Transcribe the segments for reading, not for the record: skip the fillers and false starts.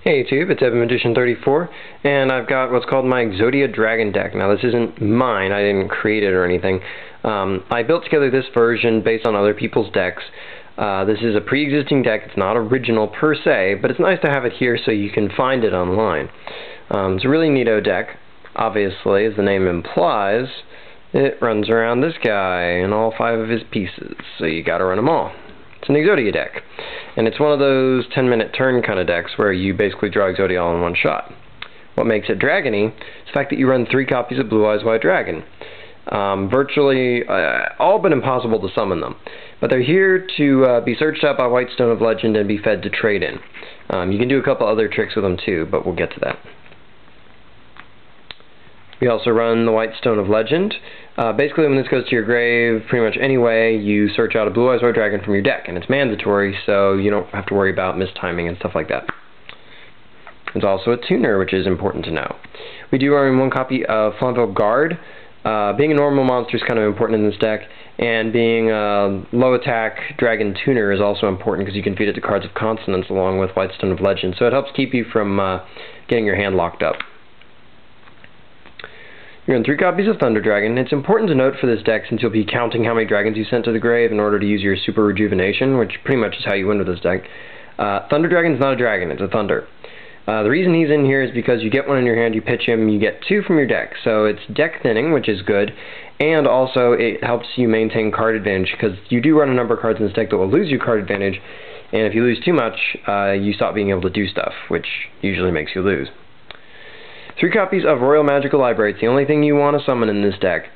Hey YouTube, it's EvanMagician34, and I've got what's called my Exodia Dragon deck. Now this isn't mine, I didn't create it or anything. I built together this version based on other people's decks. This is a pre-existing deck, it's not original per se, but it's nice to have it here so you can find it online. It's a really neato deck. Obviously, as the name implies, it runs around this guy and all 5 of his pieces, so you gotta run them all. It's an Exodia deck, and it's one of those 10-minute turn kind of decks where you basically draw Exodia all in one shot. What makes it dragony is the fact that you run 3 copies of Blue Eyes White Dragon. Virtually all but impossible to summon them, but they're here to be searched out by White Stone of Legend and be fed to trade in. You can do a couple other tricks with them too, but we'll get to that. We also run the White Stone of Legend. Basically, when this goes to your grave, pretty much anyway, you search out a Blue Eyes White Dragon from your deck, and it's mandatory, so you don't have to worry about mistiming and stuff like that. There's also a tuner, which is important to know. We do run 1 copy of Flauntville Guard. Being a normal monster is kind of important in this deck, and being a low attack dragon tuner is also important because you can feed it to cards of consonance along with White Stone of Legend, so it helps keep you from getting your hand locked up. You're in 3 copies of Thunder Dragon. It's important to note for this deck, since you'll be counting how many dragons you sent to the grave in order to use your Super Rejuvenation, which pretty much is how you win with this deck. Thunder Dragon's not a dragon, it's a thunder. The reason he's in here is because you get 1 in your hand, you pitch him, you get 2 from your deck. So it's deck thinning, which is good, and also it helps you maintain card advantage, because you do run a number of cards in this deck that will lose you card advantage, and if you lose too much, you stop being able to do stuff, which usually makes you lose. 3 copies of Royal Magical Library. It's the only thing you want to summon in this deck.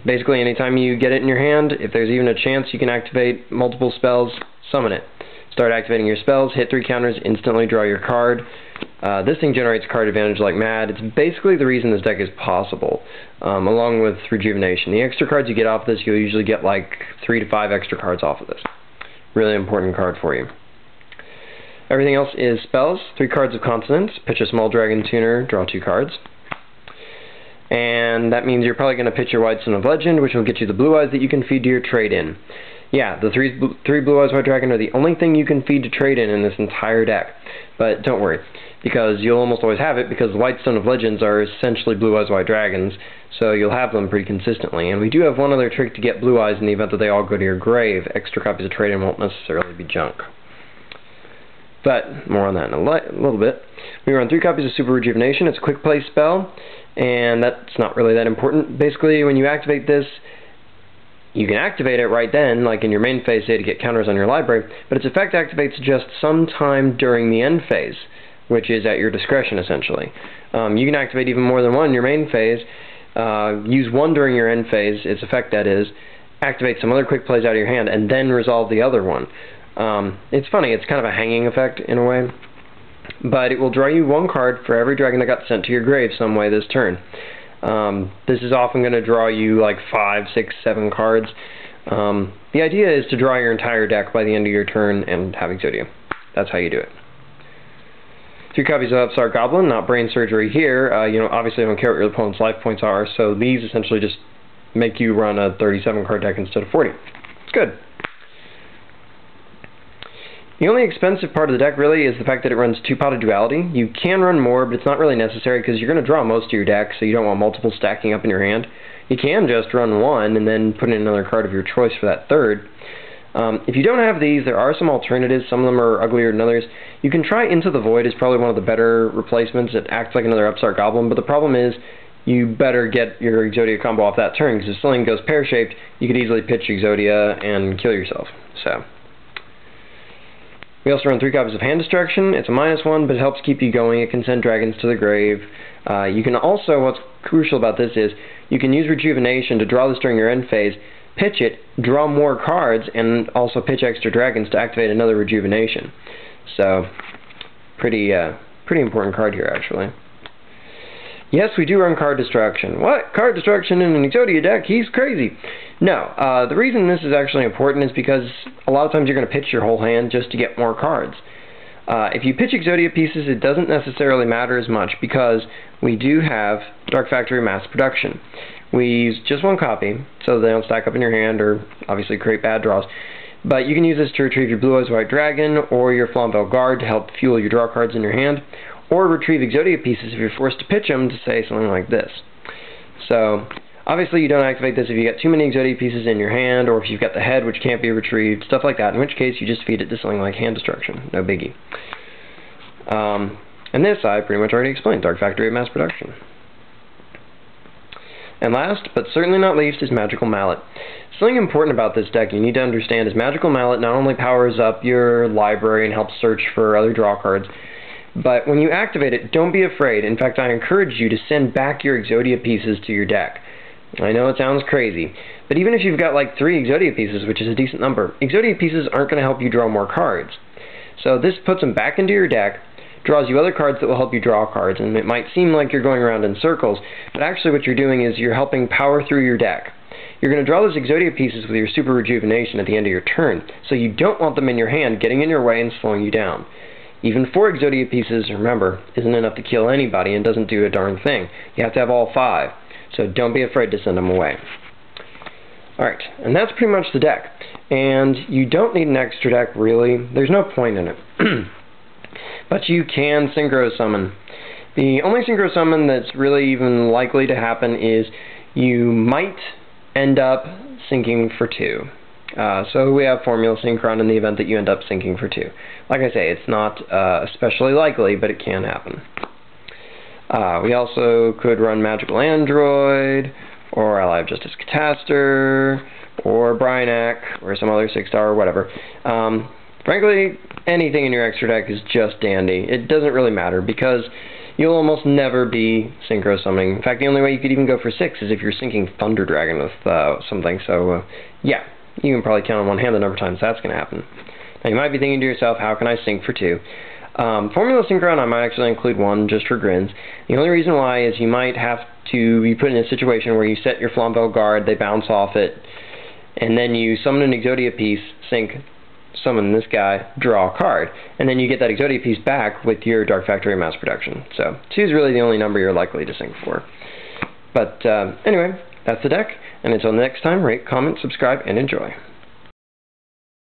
Basically, anytime you get it in your hand, if there's even a chance you can activate multiple spells, summon it. Start activating your spells, hit 3 counters, instantly draw your card. This thing generates card advantage like mad. It's basically the reason this deck is possible, along with Rejuvenation. The extra cards you get off this, you'll usually get like 3 to 5 extra cards off of this. Really important card for you. Everything else is spells, 3 cards of consonance, pitch a small dragon tuner, draw 2 cards. And that means you're probably going to pitch your White Stone of Legend, which will get you the Blue Eyes that you can feed to your trade-in. Yeah, the 3 Blue Eyes White Dragon are the only thing you can feed to trade-in in this entire deck. But don't worry, because you'll almost always have it, because the White Stone of Legends are essentially Blue Eyes White Dragons, so you'll have them pretty consistently. And we do have one other trick to get Blue Eyes in the event that they all go to your grave. Extra copies of trade-in won't necessarily be junk. But more on that in a little bit. We run 3 copies of Super Rejuvenation. It's a quick play spell, and that's not really that important. Basically, when you activate this, you can activate it right then, like in your main phase, say, to get counters on your library, but its effect activates just sometime during the end phase, which is at your discretion, essentially. You can activate even more than 1 in your main phase, use 1 during your end phase, its effect that is, activate some other quick plays out of your hand, and then resolve the other one. It's funny, it's kind of a hanging effect in a way, but it will draw you 1 card for every dragon that got sent to your grave some way this turn. This is often going to draw you like 5, 6, 7 cards. The idea is to draw your entire deck by the end of your turn and have Exodia. That's how you do it. 3 copies of Upstart Goblin, not brain surgery here. You know, obviously I don't care what your opponent's life points are, so these essentially just make you run a 37 card deck instead of 40. It's good. The only expensive part of the deck really is the fact that it runs 2-potted duality. You can run more, but it's not really necessary because you're going to draw most of your deck, so you don't want multiple stacking up in your hand. You can just run 1 and then put in another card of your choice for that 3rd. If you don't have these, there are some alternatives. Some of them are uglier than others. You can try Into the Void. Is probably one of the better replacements. It acts like another Upstart Goblin, but the problem is you better get your Exodia combo off that turn, because if something goes pear-shaped, you could easily pitch Exodia and kill yourself. So we also run 3 copies of Hand Destruction. It's a -1, but it helps keep you going. It can send dragons to the grave. You can also, what's crucial about this is, you can use Rejuvenation to draw this during your end phase, pitch it, draw more cards, and also pitch extra dragons to activate another Rejuvenation. So, pretty important card here, actually. Yes, we do run Card Destruction. What? Card Destruction in an Exodia deck? He's crazy. No, the reason this is actually important is because a lot of times you're going to pitch your whole hand just to get more cards. If you pitch Exodia pieces, it doesn't necessarily matter as much because we do have Dark Factory Mass Production. We use just 1 copy, so they don't stack up in your hand or obviously create bad draws. But you can use this to retrieve your Blue Eyes White Dragon or your Flamvell Guard to help fuel your draw cards in your hand, or retrieve Exodia pieces if you're forced to pitch them to say something like this. So, obviously you don't activate this if you get too many Exodia pieces in your hand, or if you've got the head which can't be retrieved, stuff like that, in which case you just feed it to something like hand destruction. No biggie. And this I pretty much already explained, Dark Factory of Mass Production. And last, but certainly not least, is Magical Mallet. Something important about this deck you need to understand is Magical Mallet not only powers up your library and helps search for other draw cards, but when you activate it, don't be afraid. In fact, I encourage you to send back your Exodia pieces to your deck. I know it sounds crazy, but even if you've got like 3 Exodia pieces, which is a decent number, Exodia pieces aren't going to help you draw more cards. So this puts them back into your deck, draws you other cards that will help you draw cards, and it might seem like you're going around in circles, but actually what you're doing is you're helping power through your deck. You're going to draw those Exodia pieces with your Super Rejuvenation at the end of your turn, so you don't want them in your hand getting in your way and slowing you down. Even 4 Exodia pieces, remember, isn't enough to kill anybody and doesn't do a darn thing. You have to have all 5, so don't be afraid to send them away. Alright, and that's pretty much the deck. And you don't need an extra deck, really. There's no point in it. But you can Synchro Summon. The only Synchro Summon that's really even likely to happen is you might end up syncing for 2. So we have Formula Synchron in the event that you end up syncing for 2. Like I say, it's not especially likely, but it can happen. We also could run Magical Android, or Ally of Justice Cataster, or Bryanak, or some other 6-star, or whatever. Frankly, anything in your extra deck is just dandy. It doesn't really matter, because you'll almost never be Synchro Summoning. In fact, the only way you could even go for 6 is if you're syncing Thunder Dragon with something, so yeah. You can probably count on one hand the number of times that's going to happen. Now, you might be thinking to yourself, how can I sync for 2? Formula Synchron, I might actually include 1 just for grins. The only reason why is you might have to be put in a situation where you set your Flamvell Guard, they bounce off it, and then you summon an Exodia piece, sync, summon this guy, draw a card, and then you get that Exodia piece back with your Dark Factory Mass Production. So 2 is really the only number you're likely to sync for. But anyway, that's the deck, and until next time, rate, comment, subscribe, and enjoy.